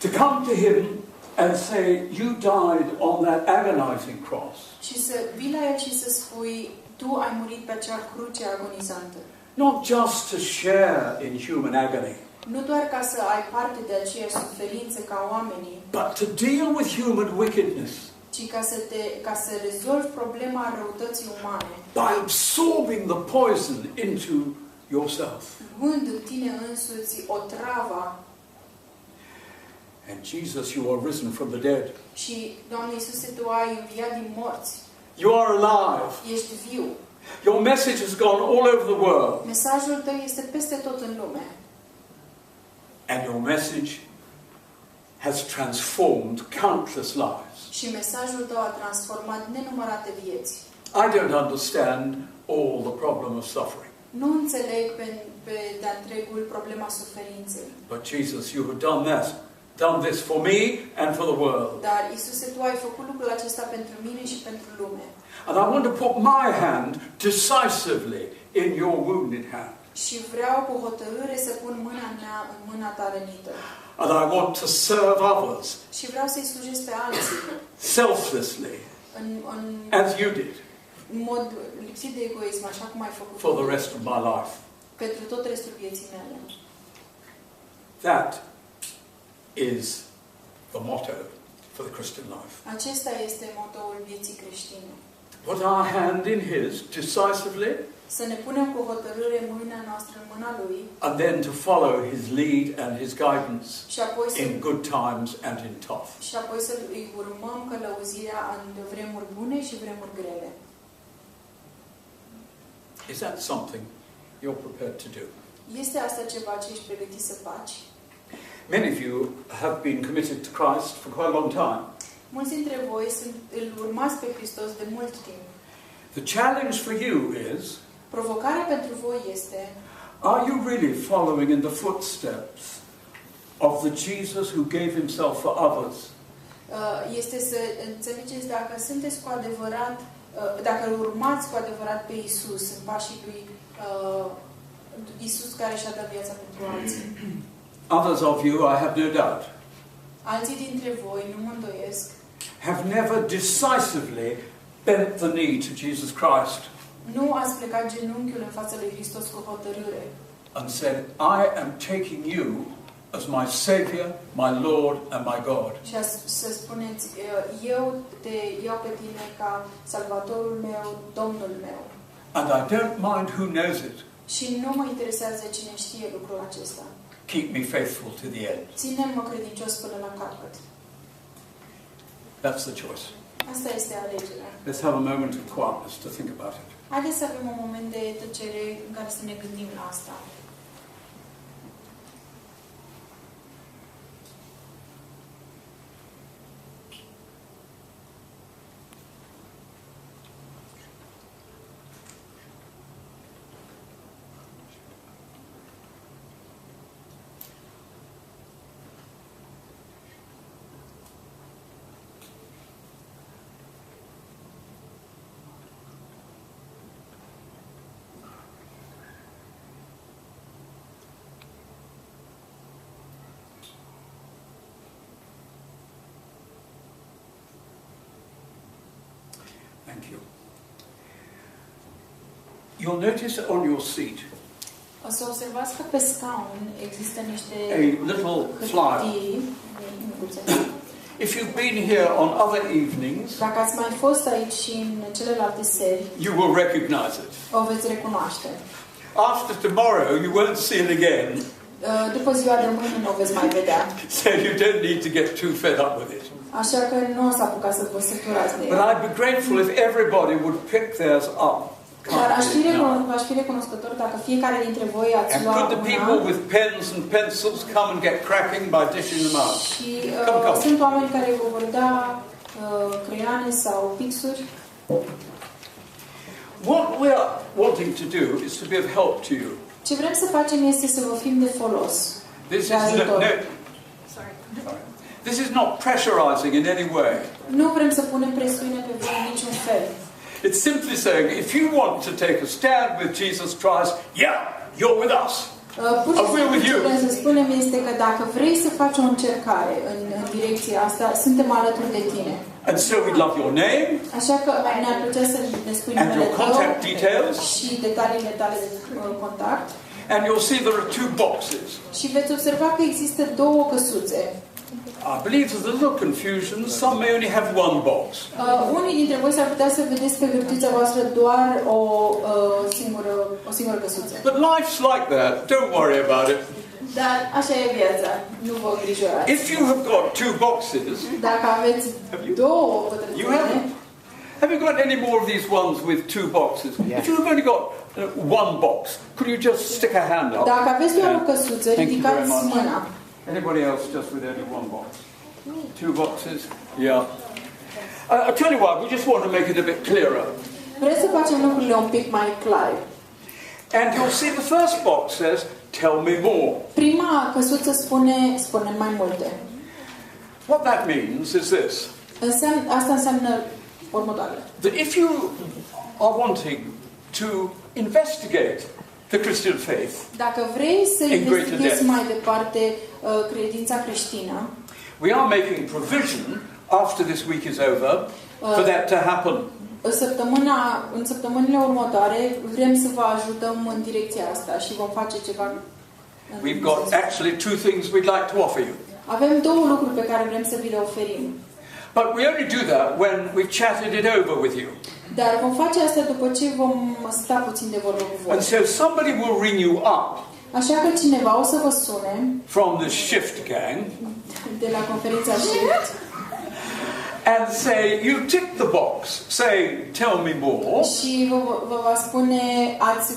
To come to him and say, you died on that agonizing cross. Și să vii la el și să spui, tu ai murit pe acea cruce agonizantă. Not just to share in human agony, Nu doar ca să ai parte de aceeași suferință ca oamenii, but to deal with human wickedness ci ca să rezolvi problema răutății umane, by absorbing the poison into yourself. luând în tine însuți otrava. And Jesus, you are risen from the dead. Și, Doamne Iisuse, Tu ai înviat din morți. You are alive. Ești viu. Your message has gone all over the world. Mesajul Tău este peste tot în lume. And your message has transformed countless lives. Și mesajul Tău a transformat nenumărate vieți. I don't understand all the problem of suffering. Nu înțeleg pe de-a întregul problema suferinței. But Jesus, you have done this for me and for the world. Dar, Iisuse, Tu ai făcut lucrul acesta pentru mine și pentru lume. And I want to put my hand decisively in your wounded hand. Și vreau cu hotărâre să pun mâna mea în mâna Ta rănită. And I want to serve others Și vreau să-i slujesc pe alții. selflessly, as you did, în mod lipsit de egoism, așa cum ai făcut for the rest of my life. pentru tot restul vieții mele. That is the motto for the Christian life. Acesta este motoul vieții creștine. Put our hand in his decisively, Să ne punem cu hotărâre mâna noastră în mâna Lui and then to follow his lead and his guidance și apoi in good times and in tough. să îi urmăm călăuzirea în vremuri bune și vremuri grele. Is that something you're prepared to do? Este asta ceva ce ești pregătit să faci? Many of you have been committed to Christ for quite a long time. Mulți dintre voi îl urmați pe Hristos de mult timp. The challenge for you is, Provocarea pentru voi este: are you really following in the footsteps of the Jesus who gave himself for others? Este să înțelegeți dacă sunteți cu adevărat, dacă îl urmați cu adevărat pe Isus în pașii lui Isus care și-a dat viața pentru alții. Others of you, I have no doubt, Alții dintre voi, nu mă îndoiesc, have never decisively bent the knee to Jesus Christ nu ați plecat genunchiul în fața lui Hristos cu hotărâre and said, I am taking you as my Savior, my Lord and my God. și să spuneți, eu te iau pe tine ca Salvatorul meu, Domnul meu. And I don't mind who knows it. Și nu mă interesează cine știe lucrul acesta. Keep me faithful to the end. Ține-mă credincios până la capăt. That's the choice. Asta este alegerea. Let's have a moment of quietness to think about it. Haideți să avem un moment de tăcere în care să ne gândim la asta. Thank you. You'll notice on your seat O să observați că pe scaun există niște a little flyer. hârtii. If you've been here on other evenings, Dacă ați mai fost aici și în celelalte seri, you will recognize it. o veți recunoaște. After tomorrow, you won't see it again, După ziua de mâine nu o veți mai vedea. so you don't need to get too fed up with it. Așa că nu o să apucați să vă săturați de But el. I'd be grateful if everybody would pick theirs up. Dar aș fi recunoscător dacă fiecare dintre voi ați And lua could the people una with pens and pencils come and get cracking by dishing them out? și Come. sunt oameni care vă vor da creioane sau pixuri. What we are wanting to do is to be of help to you. Ce vrem să facem este să vă fim de folos. This is De ajutor. Sorry. This is not pressurizing in any way. Nu vrem să punem presiune pe voi în niciun fel. It's simply saying, if you want to take a stand with Jesus Christ, yeah, you're with us. Pur și Agree with simplu ce you. vrem să spunem este că dacă vrei să faci o încercare în direcția asta, suntem alături de tine. And so we'd love your name Așa că ne-ar plăcea să ne spui and numele your tău contact details. și detaliile tale de contact. And you'll see there are two boxes. Și veți observa că există două căsuțe. I believe there's a little confusion. Some may only have one box. Unii dintre voi s-ar putea să vedeți pe hârtița voastră doar o singură căsuță. But life's like that. Don't worry about it. Dar așa e viața. Nu vă îngrijorați. If you have got two boxes, Dacă aveți două you pătrățele, haven't. Have you got any more of these ones with two boxes? If you've only got one box, could you just stick a hand up? dacă aveți doar o căsuță, Thank you very ridicați much. mâna. Anybody else just with only one box? Two boxes? Yeah. I'll tell you what, we just want to make it a bit clearer. Vreți să facem lucrurile un pic mai clare. And you'll see the first box says, tell me more. Prima căsuță spune mai multe. What that means is this. Asta înseamnă următoarele. That if you are wanting to investigate the Christian faith, Dacă vrei să In greater investighezi depth. mai departe credința creștină, we are making provision after this week is over for that to happen. în săptămânile următoare vrem să vă ajutăm în direcția asta și vom face ceva. We've got actually two things we'd like to offer you. Avem două lucruri pe care vrem să vi le oferim. But we only do that when we've chatted it over with you. Dar vom face asta după ce vom sta puțin de vorbă cu voi. And so somebody will ring you up Așa că cineva o să vă sune from the Shift Gang de la conferința Shift and say, you tick the box, say, tell me more. și vă va spune,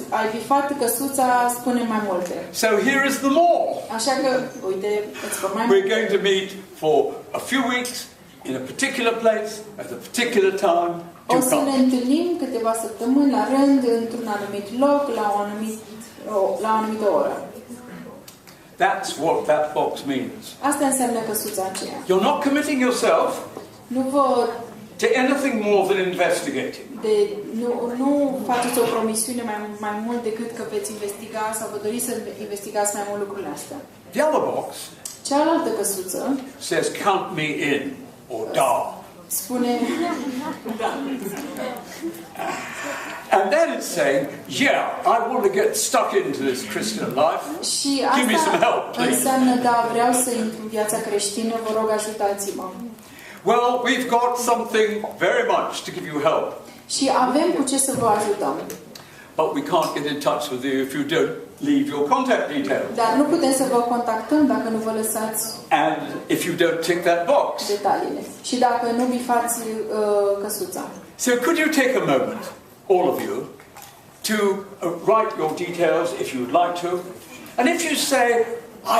ai bifat căsuța, spune mai multe. So here is the more. Așa că, uite, îți spun mai We're multe. going to meet for a few weeks in a particular place at a particular time. O Do să ne come. întâlnim câteva săptămâni la rând, într-un anumit loc, la o anumită oră. That's what that box means. Asta înseamnă căsuța aceea. You're not committing yourself Nu vă to anything more than investigating. nu faceți o promisiune mai mult decât că veți investiga sau vă doriți să investigați mai mult lucrurile astea. The other box Cealaltă căsuță says, count me in, or da. spune And then it's saying, yeah, I want to get stuck into this Christian life. și Give me some help, asta please. înseamnă, da, vreau să intru în viața creștină, vă rog ajutați-mă. Well, we've got something very much to give you help. Și avem cu ce să vă ajutăm. But we can't get in touch with you if you don't leave your contact details. Dar nu putem să vă contactăm dacă nu vă lăsați And if you don't tick that box. detaliile. Și dacă nu bifați căsuța. So could you take a moment, all of you, to write your details if you'd like to. And if you say,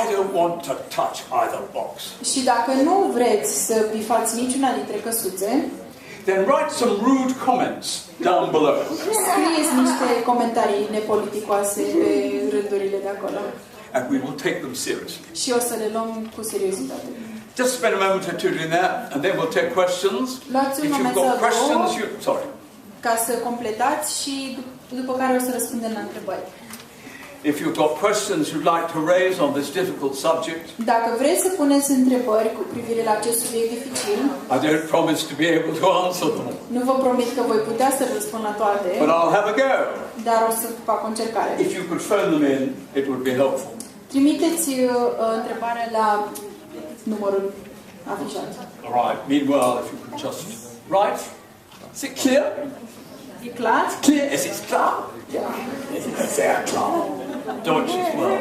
I don't want to touch either box, Și dacă nu vreți să bifați niciuna dintre căsuțe, then write some rude comments down below. scrieți niște comentarii nepoliticoase pe rândurile de acolo. And we will take them seriously. Și o să le luăm cu seriozitate. Just spend a moment or two doing that, and then we'll take questions. Luați un If you've moment got sau questions, două sorry. ca să completați și după care o să răspundem la întrebări. If you've got questions you'd like to raise on this difficult subject, Dacă vreți să puneți întrebări cu privire la acest subiect dificil, I don't promise to be able to answer them, nu vă promit că voi putea să răspund la toate, but I'll have a go. dar o să fac o încercare. If you could phone them in, it would be helpful. Trimiteți întrebarea la numărul afișat. All right. Meanwhile, if you could just write. Is it clear? E clar? Clear. Is it klar? Da. Sehr klar. Deutsch as well.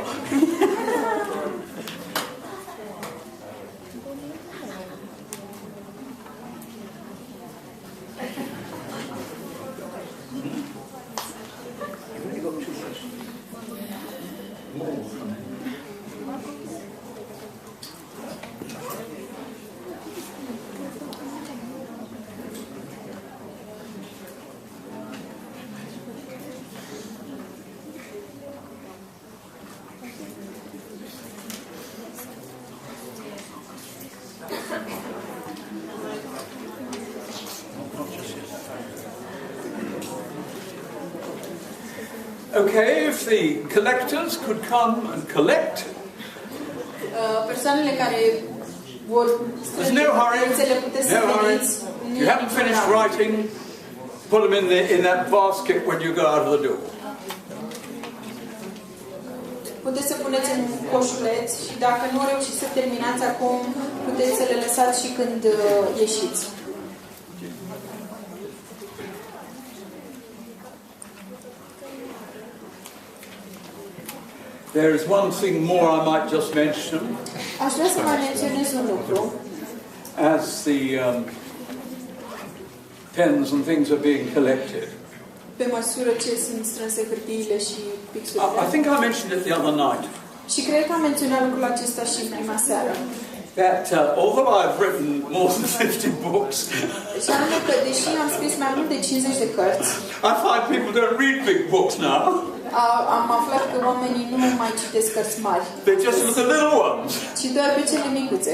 Okay, if the collectors could come and collect. Persoanele care vor There's no hurry. puteți No să hurry. veniți. You haven't finished writing. Put them in that basket when you go out of the door. Puteți să puneți în coșuleț și dacă nu reușiți să terminați acum, puteți să le lăsați și când ieșiți. There is one thing more I might just mention. Aș vrea să mai menționez un lucru. As the pens and things are being collected. Pe măsură ce sunt strânse hârtiile și I pixurile. think I mentioned it the other night. Și cred că am menționat lucrul acesta și în prima seară. That although I've written more than 50 books, Și anume că, deși am scris mai mult de 50 de cărți, I find people don't read big books now. am aflat că oamenii nu mai citesc cărți mari, They just look at little ones. ci doar pe cele micuțe.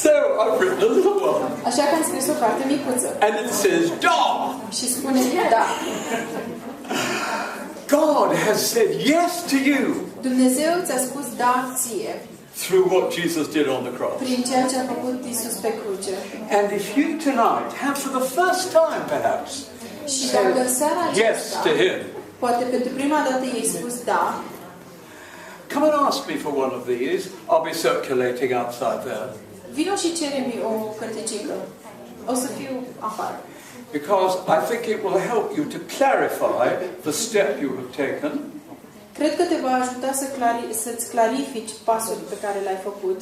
So I've written a little one. Așa că am scris o carte micuță. And it says, "Da." Și spune, da, God has said yes to you Dumnezeu ți-a spus da ție through what Jesus did on the cross. prin ceea ce a făcut Iisus pe cruce. And if you tonight have for the first time perhaps Și dacă în seara yes aceasta, to Him, poate pentru prima dată i-ai spus da, come and ask me for one of these. I'll be circulating outside there. vino și cere-mi o cărticică. O să fiu afară. Because I think it will help you to clarify the step you have taken. Cred că te va ajuta să-ți clarifici pasul pe care l-ai făcut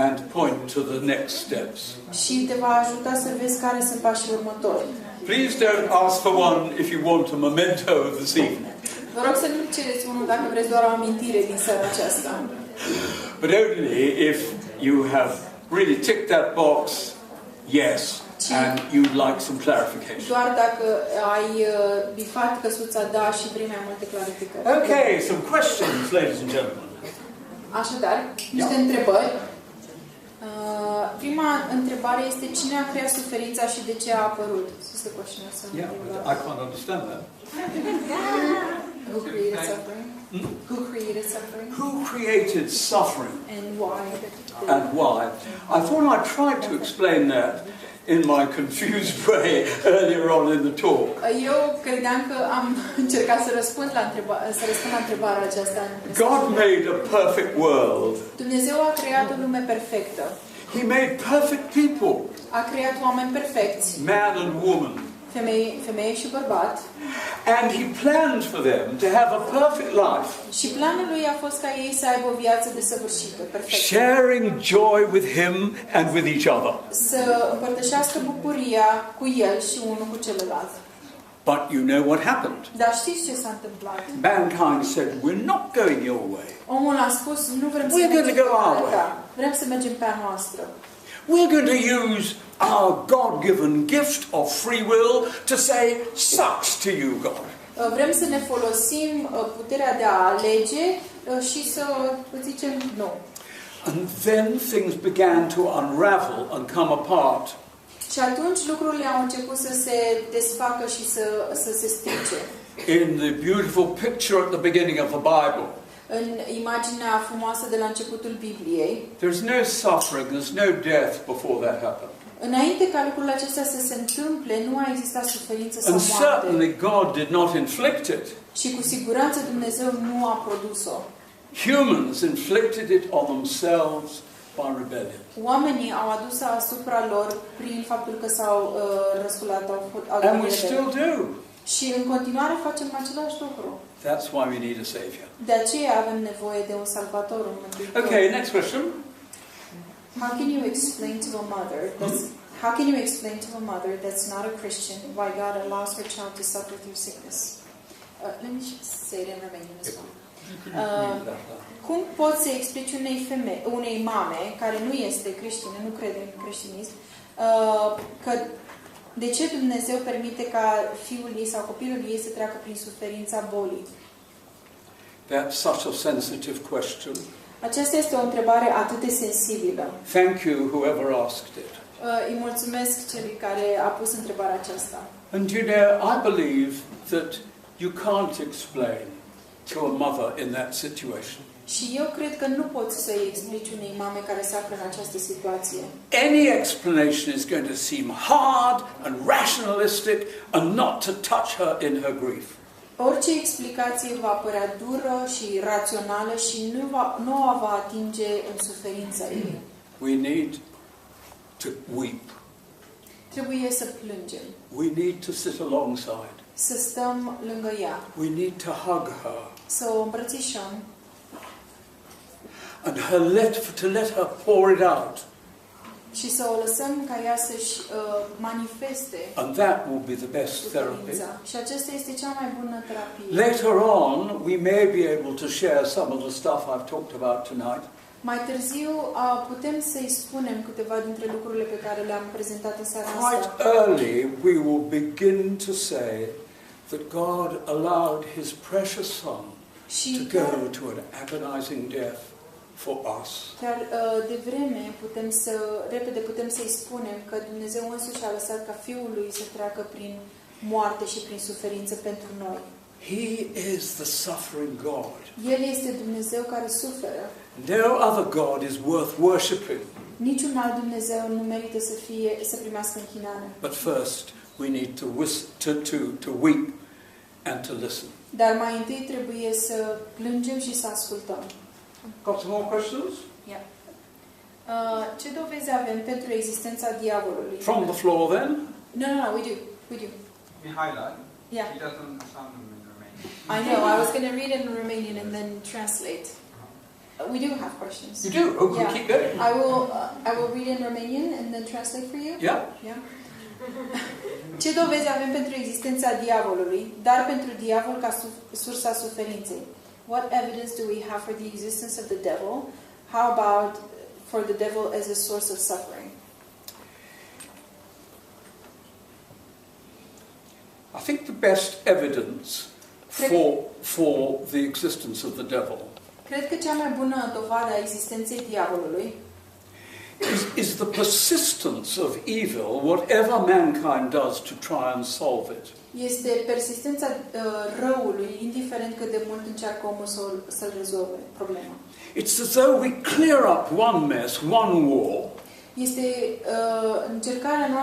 And point to the next steps. și te va ajuta să vezi care sunt pașii următori. Please don't ask for one if you want a memento this evening. Vă rog să nu cereți unul dacă vreți doar o amintire din seara aceasta. But only if you have really ticked that box, yes, and you'd like some clarification. Doar dacă ai bifat căsuța da și vrei mai multe clarificări. Okay, some questions, ladies and gentlemen. Așadar, niște întrebări. Prima întrebare este cine a creat suferința și de ce a apărut? This is the question or something. Yeah, I can't understand that. Who created suffering? Who created suffering? Who created suffering And why? and why? I thought I tried to explain that in my confused way earlier on in the talk. Eu credeam că am încercat să răspund la întrebarea aceasta. God made a perfect world. Dumnezeu a creat o lume perfectă. He made perfect people, A creat oameni perfecți, man and woman. femeie și bărbat. And He planned for them to have a perfect life, Și planul lui a fost ca ei să aibă o viață desăvârșită, perfectă. sharing joy with Him and with each other. Să împărtășească bucuria cu el și unul cu celălalt. But you know what happened? Dar știți ce s-a întâmplat? Mankind said, "We're not going your way. Omul a spus, nu vrem să We're going mergem to go pe our calea way. ta. Vrem să mergem pe a noastră. We're going to use our God-given gift of free will to say, sucks to you, God." Vrem să ne folosim puterea de a alege și să zicem nu. And then things began to unravel and come apart. Și atunci lucrurile au început să se desfacă și să se strice. In the beautiful picture at the beginning of the Bible, În imaginea frumoasă de la începutul Bibliei, there's no suffering, there's no death before that happened. înainte ca lucrurile acestea să se întâmple, nu a existat suferință sau And moarte. certainly God did not inflict it. Și cu siguranță Dumnezeu nu a produs-o. Humans inflicted it on themselves by rebellion. Oamenii au adus asupra lor prin faptul că s-au răsculat, au And we devenit still rebeli. do. Și în continuare facem același lucru. That's why we need a Savior. De aceea avem nevoie de un salvator, un mântuitor. Okay, next question. How can you explain to a mother that's not a Christian why God allows her child to suffer through sickness? Let me say it in Romanian as well. Cum poți să explici unei mame care nu este creștină, nu crede în creștinism, că de ce Dumnezeu permite ca fiul ei sau copilul ei să treacă prin suferința bolii? That's such a sensitive question. Aceasta este o întrebare atât de sensibilă. Thank you, whoever asked it. Îi mulțumesc celui care a pus întrebarea aceasta. And you know, I believe that you can't explain to a mother in that situation. Și eu cred că nu poți să-i explici unei mame care se află în această situație. Any explanation is going to seem hard and rationalistic and not to touch her in her grief. Orice explicație va părea dură și rațională și nu o va atinge în suferința ei. We need to weep. Trebuie să plângem. We need to sit alongside. Să stăm lângă ea. We need to hug her. Să o îmbrățișăm. And to let her pour it out. Și să o lăsăm ca ea să-și manifeste. And that will be the best therapy. Și acesta este cea mai bună terapie. Later on, we may be able to share some of the stuff I've talked about tonight. Mai târziu putem să-i spunem câteva dintre lucrurile pe care le-am prezentat în seara Quite asta. early, we will begin to say that God allowed His precious Son to go to an agonizing death for us. Chiar de vreme repede putem să-i spunem că Dumnezeu însuși a lăsat ca Fiul Lui să treacă prin moarte și prin suferință pentru noi. He is the suffering God. El este Dumnezeu care suferă. No other God is worth worshipping. Niciun alt Dumnezeu nu merită să primească închinare. But first, we need to weep and to listen. Dar mai întâi trebuie să plângem și să ascultăm. Got some more questions? Yeah. Ce dovezi avem pentru existența diavolului? From the floor, then. No, we do. Mihaela, Yeah. he doesn't understand them in Romanian. I know. I was going to read it in Romanian and then translate. We do have questions. You do? Oh, Yeah. keep going. I will read in Romanian and then translate for you. Yeah. Yeah. Ce dovezi avem pentru existența diavolului, dar pentru diavol ca sursa suferinței? What evidence do we have for the existence of the devil? How about for the devil as a source of suffering? I think the best evidence for the existence of the devil Cred că cea mai bună dovadă a existenței diavolului is the persistence of evil, whatever mankind does to try and solve it. este persistența răului, indiferent cât de mult încearcă omul să-l rezolve problema. It's as though we clear up one mess, one war, Este încercarea noastră